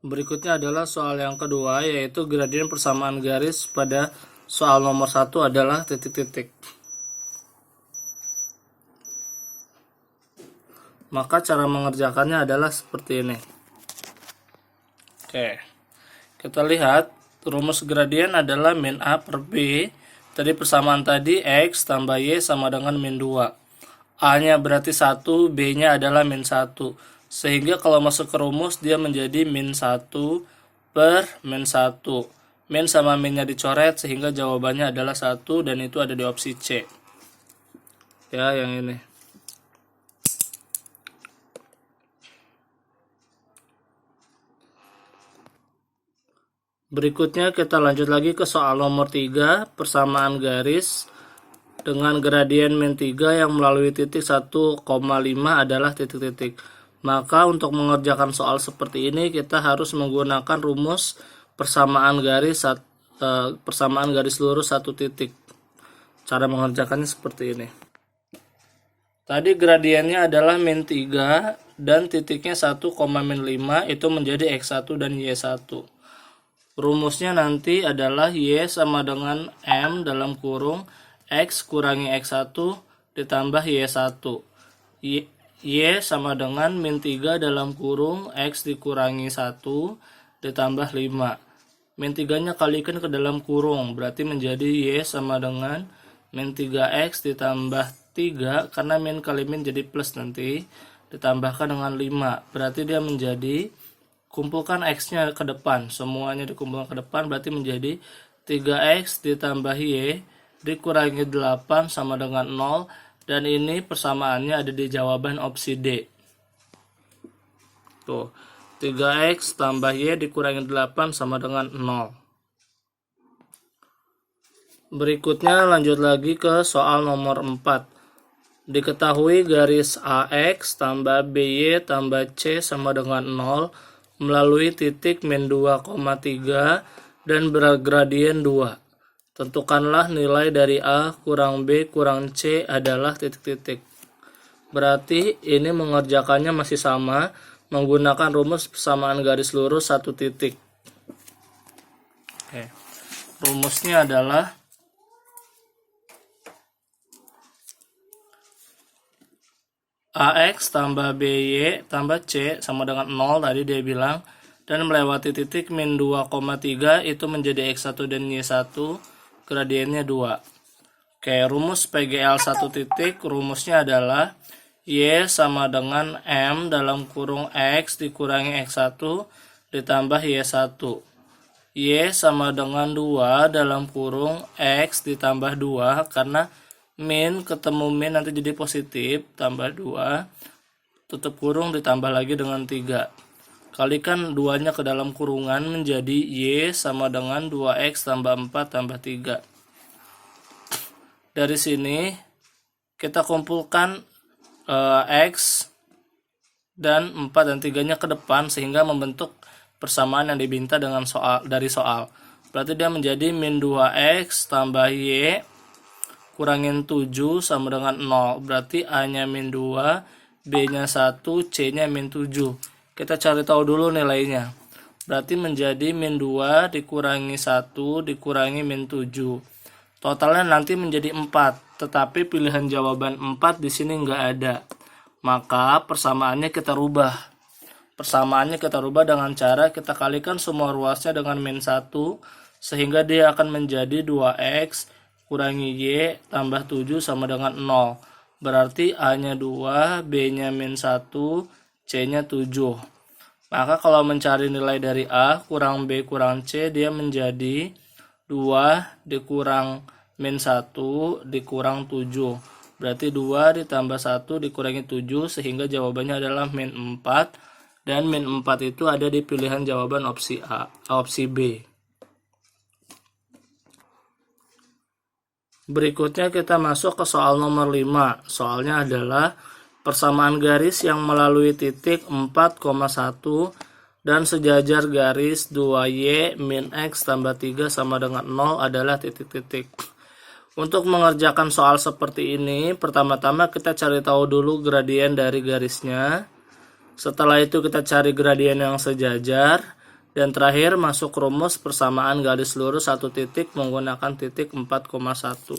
Berikutnya adalah soal yang kedua, yaitu gradien persamaan garis pada soal nomor 1 adalah titik-titik. Maka cara mengerjakannya adalah seperti ini. Oke, kita lihat rumus gradien adalah min A per B. Tadi persamaan tadi X tambah Y sama dengan min 2. A-nya berarti 1, B-nya adalah min 1. Sehingga kalau masuk ke rumus dia menjadi min 1 per min 1. Min sama minnya dicoret sehingga jawabannya adalah 1 dan itu ada di opsi C. Ya, yang ini. Berikutnya kita lanjut lagi ke soal nomor 3, persamaan garis dengan gradien min 3 yang melalui titik 1,5 adalah titik-titik. Maka untuk mengerjakan soal seperti ini kita harus menggunakan rumus persamaan garis lurus satu titik. Cara mengerjakannya seperti ini. Tadi gradiennya adalah min 3 dan titiknya 1,5 itu menjadi X1 dan Y1. Rumusnya nanti adalah Y sama dengan M dalam kurung X kurangi X1 ditambah Y1. Y sama dengan min 3 dalam kurung X dikurangi 1 ditambah 5. Min 3-nya kalikan ke dalam kurung, berarti menjadi Y sama dengan min 3X ditambah 3, karena min kali min jadi plus nanti, ditambahkan dengan 5. Berarti dia menjadi, kumpulkan X-nya ke depan, semuanya dikumpulkan ke depan, berarti menjadi 3X ditambah Y dikurangi 8 sama dengan 0. Dan ini persamaannya ada di jawaban opsi D. Tuh, 3X tambah Y dikurangi 8 sama dengan 0. Berikutnya lanjut lagi ke soal nomor 4. Diketahui garis AX tambah BY tambah C sama dengan 0 melalui titik min 2,3 dan bergradien 2. Tentukanlah nilai dari A kurang B kurang C adalah titik-titik. Berarti ini mengerjakannya masih sama, menggunakan rumus persamaan garis lurus satu titik. Oke. Rumusnya adalah AX tambah BY tambah C sama dengan 0 tadi dia bilang, dan melewati titik min 2,3 itu menjadi X1 dan Y1. Gradiennya 2. Oke, rumus PGL satu titik, rumusnya adalah Y sama dengan M dalam kurung X dikurangi X1 ditambah Y1. Y sama dengan 2 dalam kurung X ditambah 2, karena min ketemu min nanti jadi positif, tambah 2, tutup kurung ditambah lagi dengan 3. Kalikan 2-nya ke dalam kurungan menjadi Y sama dengan 2X tambah 4 tambah 3. Dari sini kita kumpulkan X dan 4 dan 3-nya ke depan sehingga membentuk persamaan yang diminta dengan dari soal. Berarti dia menjadi min 2X tambah Y kurangin 7 sama dengan 0. Berarti A-nya min 2, B-nya 1, C-nya min 7. Kita cari tahu dulu nilainya. Berarti menjadi min 2 dikurangi 1 dikurangi min 7. Totalnya nanti menjadi 4. Tetapi pilihan jawaban 4 di sini nggak ada. Maka persamaannya kita rubah. Persamaannya kita rubah dengan cara kita kalikan semua ruasnya dengan min 1. Sehingga dia akan menjadi 2X kurangi Y tambah 7 sama dengan 0. Berarti A-nya 2, B-nya min 1, C-nya 7. Maka kalau mencari nilai dari A kurang B kurang C, dia menjadi 2 dikurang min 1 dikurang 7. Berarti 2 ditambah 1 dikurangi 7, sehingga jawabannya adalah min 4. Dan min 4 itu ada di pilihan jawaban opsi opsi B. Berikutnya kita masuk ke soal nomor 5. Soalnya adalah persamaan garis yang melalui titik 4,1 dan sejajar garis 2Y min X tambah 3 sama dengan 0 adalah titik-titik. Untuk mengerjakan soal seperti ini, pertama-tama kita cari tahu dulu gradien dari garisnya. Setelah itu kita cari gradien yang sejajar. Dan terakhir masuk rumus persamaan garis lurus satu titik menggunakan titik 4,1.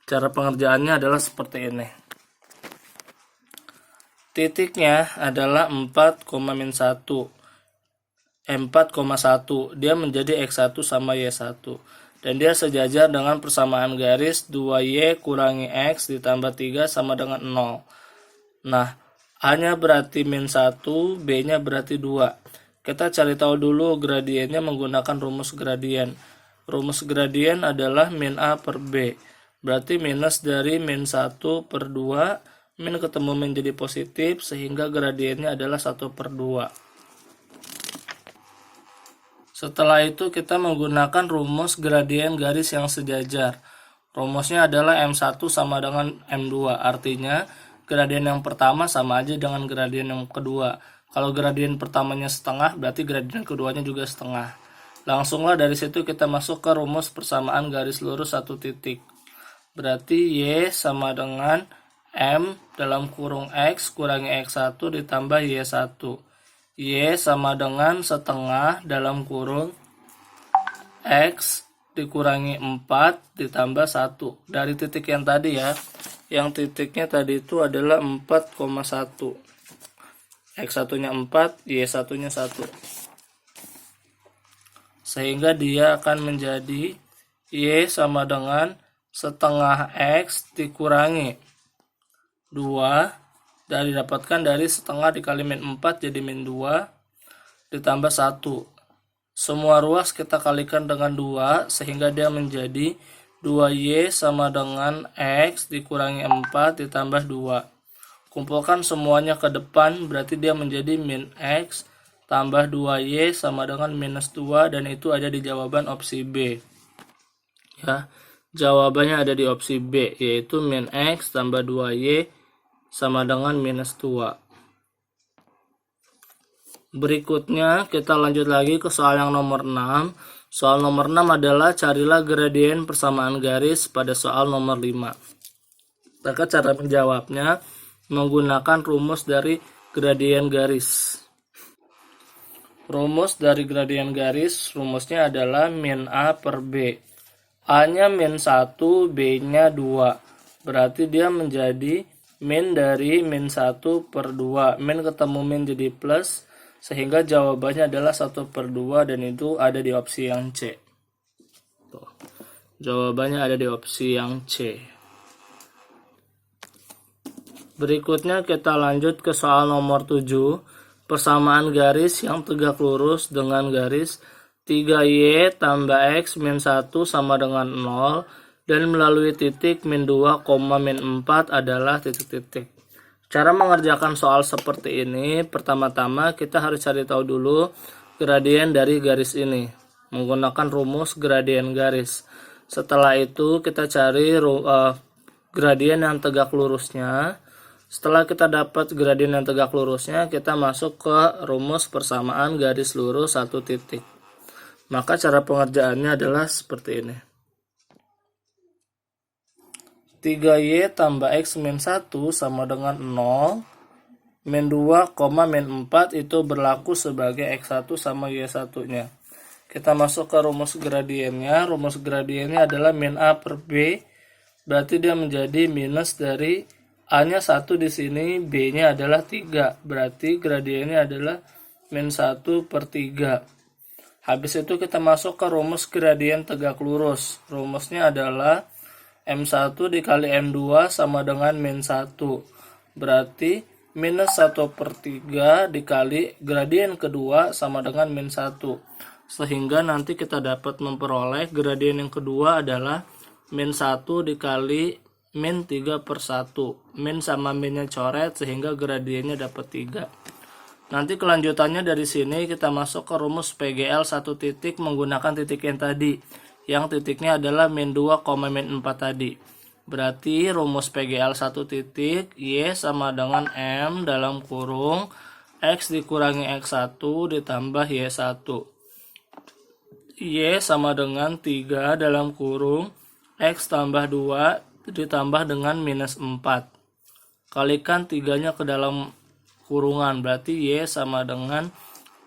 Cara pengerjaannya adalah seperti ini. Titiknya adalah 4,1. Dia menjadi X1 sama Y1. Dan dia sejajar dengan persamaan garis 2Y kurangi X ditambah 3 sama dengan 0. Nah, A-nya berarti min 1, B-nya berarti 2. Kita cari tahu dulu gradiennya menggunakan rumus gradien. Rumus gradien adalah min A per B. Berarti minus dari min 1 per 2. Min ketemu min jadi positif sehingga gradiennya adalah 1 per 2. Setelah itu kita menggunakan rumus gradien garis yang sejajar. Rumusnya adalah M1 sama dengan M2. Artinya gradien yang pertama sama aja dengan gradien yang kedua. Kalau gradien pertamanya setengah, berarti gradien keduanya juga setengah. Langsunglah dari situ kita masuk ke rumus persamaan garis lurus satu titik. Berarti Y sama dengan M dalam kurung X kurangi X1 ditambah Y1. Y sama dengan setengah dalam kurung X dikurangi 4 ditambah 1. Dari titik yang tadi ya, yang titiknya tadi itu adalah 4,1. X1-nya 4, Y1-nya 1. Sehingga dia akan menjadi Y sama dengan setengah X dikurangi 2. Dan didapatkan dari setengah dikali min 4 jadi min 2 ditambah 1. Semua ruas kita kalikan dengan 2 sehingga dia menjadi 2Y sama dengan X dikurangi 4 ditambah 2. Kumpulkan semuanya ke depan, berarti dia menjadi min X tambah 2Y sama dengan minus 2, dan itu ada di jawaban opsi B. Ya, jawabannya ada di opsi B, yaitu min X tambah 2Y sama dengan minus 2. Berikutnya kita lanjut lagi ke soal yang nomor 6. Soal nomor 6 adalah carilah gradien persamaan garis pada soal nomor 5. Maka cara menjawabnya menggunakan rumus dari gradien garis. Rumus dari gradien garis, rumusnya adalah min A per B. A-nya min 1, B-nya 2. Berarti dia menjadi min dari min 1 per 2. Min ketemu min jadi plus, sehingga jawabannya adalah 1 per 2, dan itu ada di opsi yang C. Tuh. Jawabannya ada di opsi yang C. Berikutnya kita lanjut ke soal nomor 7. Persamaan garis yang tegak lurus dengan garis 3Y tambah X min 1 sama dengan 0 dan melalui titik min 2, min 4 adalah titik-titik. Cara mengerjakan soal seperti ini, pertama-tama kita harus cari tahu dulu gradien dari garis ini menggunakan rumus gradien garis. Setelah itu kita cari gradien yang tegak lurusnya. Setelah kita dapat gradien yang tegak lurusnya, kita masuk ke rumus persamaan garis lurus satu titik. Maka cara pengerjaannya adalah seperti ini. 3Y tambah X min 1 sama dengan 0. Min 2, min 4 itu berlaku sebagai X1 sama Y1-nya. Kita masuk ke rumus gradiennya. Rumus gradiennya adalah min A per B. Berarti dia menjadi minus dari A-nya 1 di sini, B-nya adalah 3. Berarti gradiennya adalah min 1 per 3. Habis itu kita masuk ke rumus gradien tegak lurus. Rumusnya adalah M1 dikali M2 sama dengan min 1. Berarti minus 1 per 3 dikali gradien kedua sama dengan min 1. Sehingga nanti kita dapat memperoleh gradien yang kedua adalah min 1 dikali min 3 per 1. Min sama minnya coret sehingga gradiennya dapat 3. Nanti kelanjutannya dari sini kita masuk ke rumus PGL satu titik menggunakan titik yang tadi. Yang titiknya adalah min 2, min 4 tadi. Berarti rumus PGL satu titik Y sama dengan M dalam kurung X dikurangi X1 ditambah Y1. Y sama dengan 3 dalam kurung X tambah 2 ditambah dengan minus 4. Kalikan 3-nya ke dalam kurungan, berarti Y sama dengan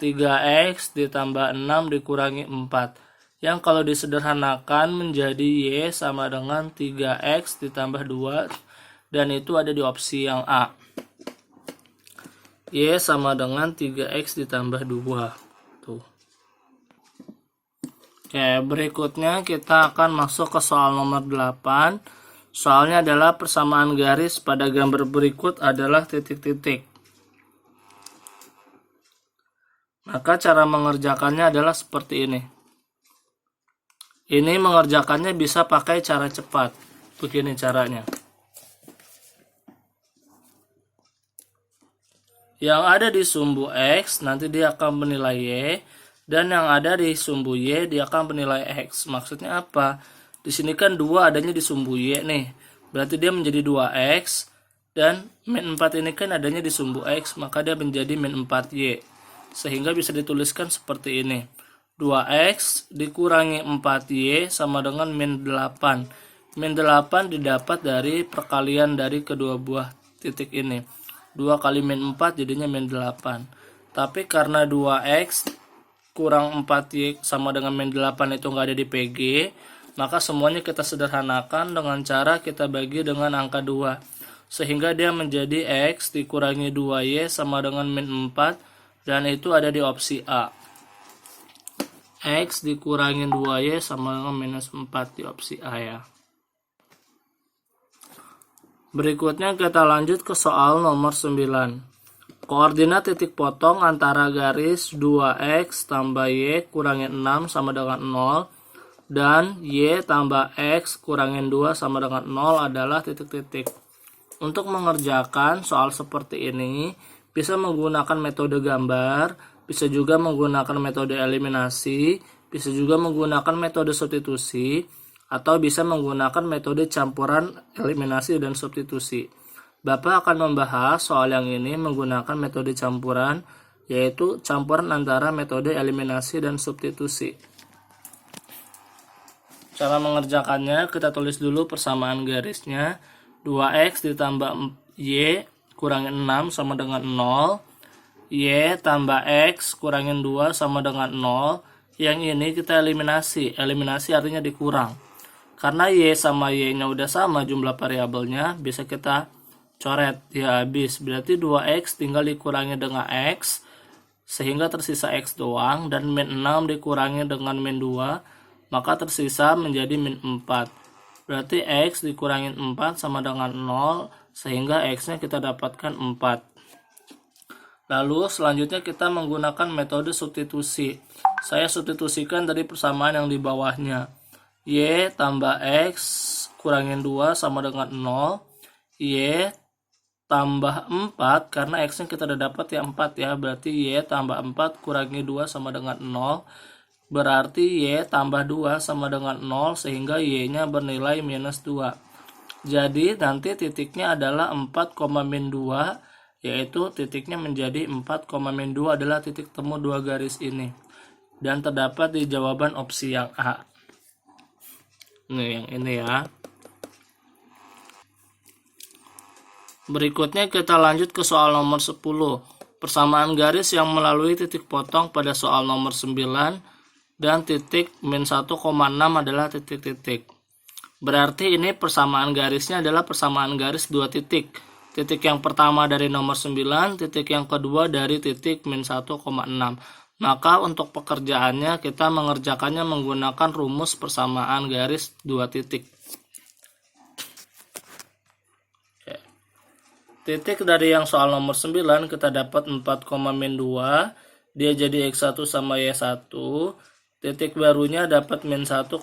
3x ditambah 6 dikurangi 4. Yang kalau disederhanakan menjadi y sama dengan 3x ditambah 2. Dan itu ada di opsi yang A. Y sama dengan 3x ditambah 2. Tuh. Oke, berikutnya kita akan masuk ke soal nomor 8. Soalnya adalah persamaan garis pada gambar berikut adalah titik-titik. Maka cara mengerjakannya adalah seperti ini. Ini mengerjakannya bisa pakai cara cepat. Begini caranya. Yang ada di sumbu X nanti dia akan menilai Y. Dan yang ada di sumbu Y dia akan menilai X. Maksudnya apa? Di sini kan 2 adanya di sumbu Y nih. Berarti dia menjadi 2X. Dan min 4 ini kan adanya di sumbu X. Maka dia menjadi min 4Y. Sehingga bisa dituliskan seperti ini. 2x dikurangi 4y sama dengan min 8. Min 8 didapat dari perkalian dari kedua buah titik ini. 2 kali min 4 jadinya min 8. Tapi karena 2x kurang 4y sama dengan min 8 itu nggak ada di PG, maka semuanya kita sederhanakan dengan cara kita bagi dengan angka 2. Sehingga dia menjadi x dikurangi 2y sama dengan min 4, dan itu ada di opsi A. X dikurangi 2y sama dengan minus 4 di opsi A ya. Berikutnya kita lanjut ke soal nomor 9. Koordinat titik potong antara garis 2x tambah y kurangin 6 sama dengan 0 dan y tambah x kurangin 2 sama dengan 0 adalah titik-titik. Untuk mengerjakan soal seperti ini bisa menggunakan metode gambar, bisa juga menggunakan metode eliminasi, bisa juga menggunakan metode substitusi, atau bisa menggunakan metode campuran eliminasi dan substitusi. Bapak akan membahas soal yang ini menggunakan metode campuran, yaitu campuran antara metode eliminasi dan substitusi. Cara mengerjakannya kita tulis dulu persamaan garisnya. 2x ditambah y kurangin 6 sama dengan 0. Y tambah X kurangin 2 sama dengan 0. Yang ini kita eliminasi. Eliminasi artinya dikurang. Karena Y sama Y-nya udah sama jumlah variabelnya, bisa kita coret. Ya habis. Berarti 2X tinggal dikurangi dengan X, sehingga tersisa X doang. Dan min 6 dikurangi dengan min 2, maka tersisa menjadi min 4. Berarti X dikurangin 4 sama dengan 0, sehingga X-nya kita dapatkan 4. Lalu selanjutnya kita menggunakan metode substitusi. Saya substitusikan dari persamaan yang di bawahnya. Y tambah X kurangin 2 sama dengan 0. Y tambah 4, karena X-nya kita udah dapat ya 4 ya. Berarti Y tambah 4 kurangi 2 sama dengan 0. Berarti Y tambah 2 sama dengan 0, sehingga Y-nya bernilai minus 2. Jadi nanti titiknya adalah 4, min 2. Yaitu titiknya menjadi 4, min 2 adalah titik temu dua garis ini. Dan terdapat di jawaban opsi yang A. Ini yang ini ya. Berikutnya kita lanjut ke soal nomor 10. Persamaan garis yang melalui titik potong pada soal nomor 9 dan titik min 1,6 adalah titik-titik. Berarti ini persamaan garisnya adalah persamaan garis dua titik. Titik yang pertama dari nomor 9, titik yang kedua dari titik min 1,6. Maka untuk pekerjaannya kita mengerjakannya menggunakan rumus persamaan garis dua titik. Oke. Titik dari yang soal nomor 9 kita dapat 4, min 2. Dia jadi X1 sama Y1. Titik barunya dapat min 1,6.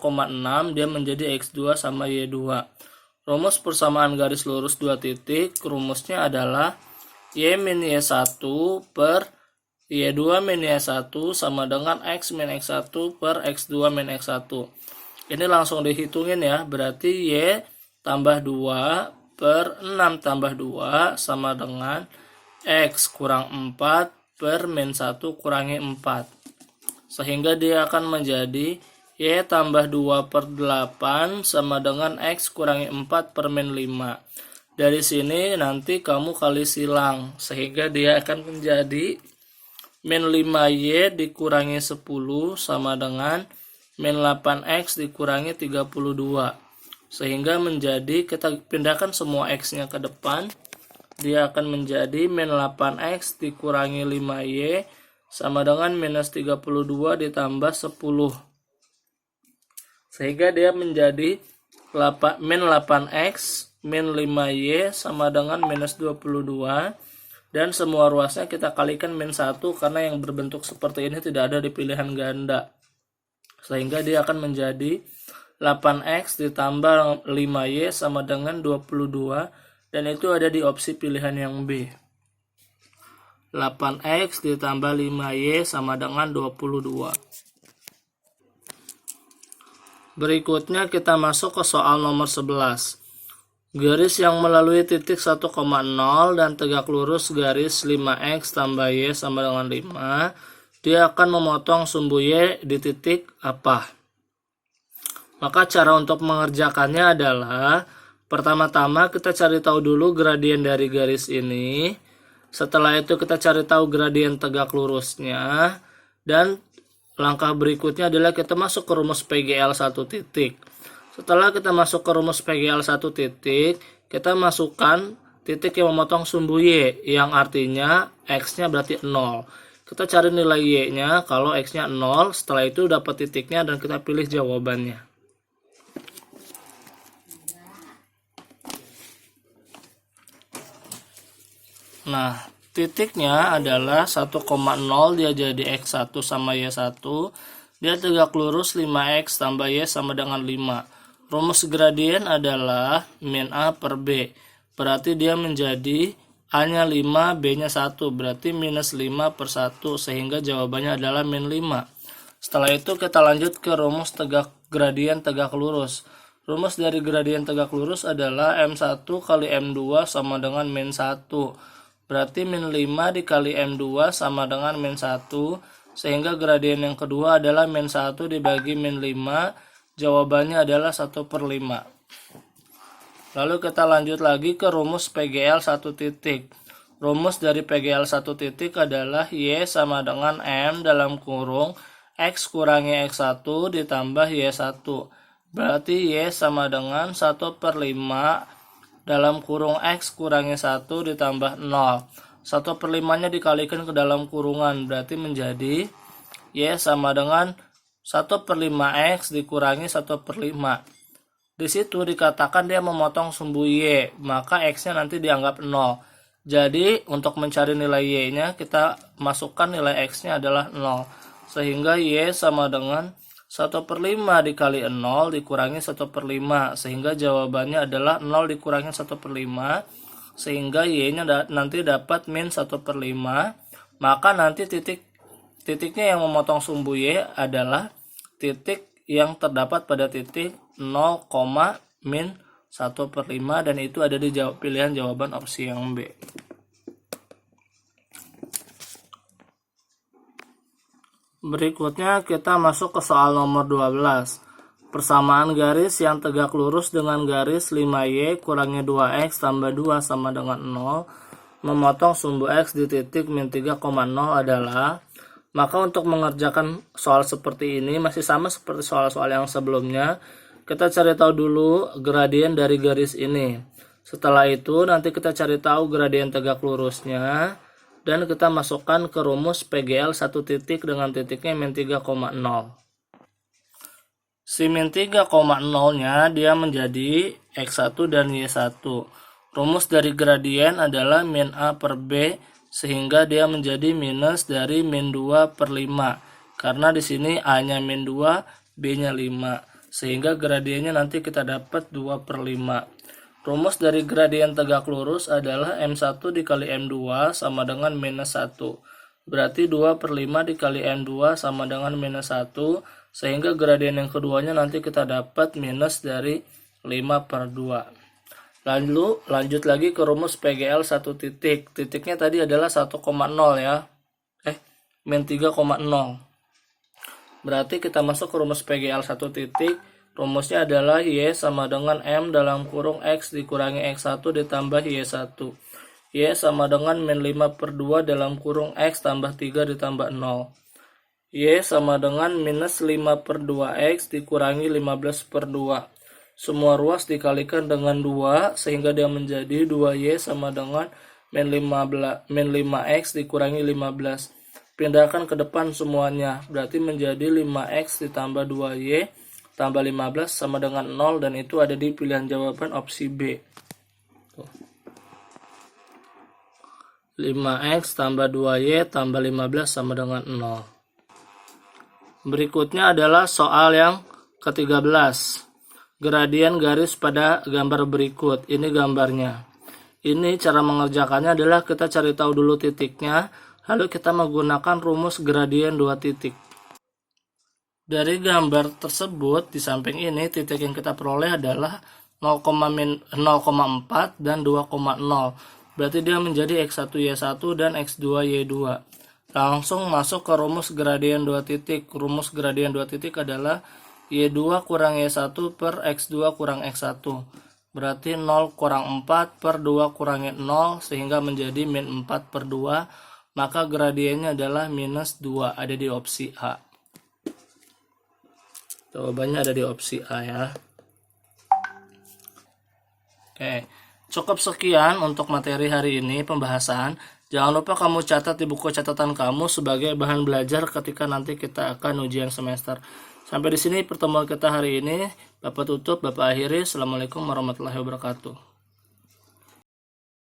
Dia menjadi X2 sama Y2. Rumus persamaan garis lurus dua titik, rumusnya adalah Y min Y1 per Y2 min Y1 sama dengan X min X1 per X2 min X1. Ini langsung dihitungin ya, berarti Y tambah 2 per 6 tambah 2 sama dengan X kurang 4 per min 1 kurangi 4. Sehingga dia akan menjadi Y tambah 2 per 8 sama dengan X kurangi 4 per min 5. Dari sini nanti kamu kali silang. Sehingga dia akan menjadi min 5Y dikurangi 10 sama dengan min 8X dikurangi 32. Sehingga menjadi, kita pindahkan semua X-nya ke depan, dia akan menjadi min 8X dikurangi 5Y sama dengan minus 32 ditambah 10. Sehingga dia menjadi min 8X min 5Y sama dengan minus 22. Dan semua ruasnya kita kalikan min 1 karena yang berbentuk seperti ini tidak ada di pilihan ganda. Sehingga dia akan menjadi 8X ditambah 5Y sama dengan 22. Dan itu ada di opsi pilihan yang B. 8X ditambah 5Y sama dengan 22. Berikutnya kita masuk ke soal nomor 11. Garis yang melalui titik 1,0 dan tegak lurus garis 5X tambah Y sama dengan 5. Dia akan memotong sumbu Y di titik apa? Maka cara untuk mengerjakannya adalah, pertama-tama kita cari tahu dulu gradien dari garis ini. Setelah itu kita cari tahu gradien tegak lurusnya. Dan langkah berikutnya adalah kita masuk ke rumus PGL 1 titik. Setelah kita masuk ke rumus PGL 1 titik, kita masukkan titik yang memotong sumbu Y, yang artinya X-nya berarti 0. Kita cari nilai Y-nya, kalau X-nya 0, setelah itu dapat titiknya dan kita pilih jawabannya. Nah, titiknya adalah 1,0, dia jadi X1 sama Y1. Dia tegak lurus 5X tambah Y sama dengan 5. Rumus gradien adalah min A per B. Berarti dia menjadi A-nya 5, B-nya 1. Berarti minus 5 per 1. Sehingga jawabannya adalah min 5. Setelah itu kita lanjut ke rumus gradien tegak lurus. Rumus dari gradien tegak lurus adalah M1 kali M2 sama dengan min 1. Berarti min 5 dikali M2 sama dengan min 1. Sehingga gradien yang kedua adalah min 1 dibagi min 5. Jawabannya adalah 1/5. Lalu kita lanjut lagi ke rumus PGL 1 titik. Rumus dari PGL 1 titik adalah Y sama dengan M dalam kurung X kurangi X1 ditambah Y1. Berarti Y sama dengan 1/5 dalam kurung X kurangi 1 ditambah 0. 1/5-nya dikalikan ke dalam kurungan, berarti menjadi Y sama dengan 1/5X dikurangi 1/5. Di situ dikatakan dia memotong sumbu Y, maka X-nya nanti dianggap 0. Jadi untuk mencari nilai Y-nya kita masukkan nilai X-nya adalah 0. Sehingga Y sama dengan 1/5 dikali 0 dikurangi 1/5. Sehingga jawabannya adalah 0 dikurangi 1/5. Sehingga Y-nya nanti dapat min 1/5. Maka nanti titiknya yang memotong sumbu Y adalah titik yang terdapat pada titik 0, min 1/5 dan itu ada di pilihan jawaban opsi yang B. Berikutnya kita masuk ke soal nomor 12. Persamaan garis yang tegak lurus dengan garis 5Y kurangi 2X tambah 2 sama dengan 0 memotong sumbu X di titik min 3,0 adalah. Maka untuk mengerjakan soal seperti ini masih sama seperti soal-soal yang sebelumnya. Kita cari tahu dulu gradien dari garis ini. Setelah itu nanti kita cari tahu gradien tegak lurusnya. Dan kita masukkan ke rumus PGL 1 titik dengan titiknya min 3,0. Si min 3,0-nya dia menjadi X1 dan Y1. Rumus dari gradien adalah min A per B. Sehingga dia menjadi minus dari min 2/5. Karena di sini A-nya min 2, B-nya 5. Sehingga gradiennya nanti kita dapat 2/5. Rumus dari gradien tegak lurus adalah M1 dikali M2 sama dengan minus 1. Berarti 2/5 dikali M2 sama dengan minus 1. Sehingga gradien yang keduanya nanti kita dapat minus dari 5/2. Lalu lanjut lagi ke rumus PGL 1 titik. Titiknya tadi adalah 1,0 ya. Min 3,0. Berarti kita masuk ke rumus PGL 1 titik. Rumusnya adalah Y sama dengan M dalam kurung X dikurangi X1 ditambah Y1. Y sama dengan min 5 per 2 dalam kurung X tambah 3 ditambah 0. Y sama dengan minus 5 per 2X dikurangi 15 per 2. Semua ruas dikalikan dengan 2 sehingga dia menjadi 2Y sama dengan min 5X dikurangi 15. Pindahkan ke depan semuanya, berarti menjadi 5X ditambah 2Y tambah 15 sama dengan 0, dan itu ada di pilihan jawaban opsi B. 5X tambah 2Y tambah 15 sama dengan 0. Berikutnya adalah soal yang ke-13. Gradien garis pada gambar berikut. Ini gambarnya. Ini cara mengerjakannya adalah kita cari tahu dulu titiknya, lalu kita menggunakan rumus gradien 2 titik. Dari gambar tersebut, di samping ini titik yang kita peroleh adalah 0,4 dan 2,0. Berarti dia menjadi X1Y1 dan X2Y2. Langsung masuk ke rumus gradien 2 titik. Rumus gradien 2 titik adalah Y2 kurang Y1 per X2 kurang X1. Berarti 0 kurang 4 per 2 kurangi 0 sehingga menjadi min 4 per 2. Maka gradiennya adalah minus 2, ada di opsi A. Jawabannya ada di opsi A ya. Oke, cukup sekian untuk materi hari ini pembahasan. Jangan lupa kamu catat di buku catatan kamu sebagai bahan belajar ketika nanti kita akan ujian semester. Sampai di sini pertemuan kita hari ini. Bapak tutup, Bapak akhiri. Assalamualaikum warahmatullahi wabarakatuh.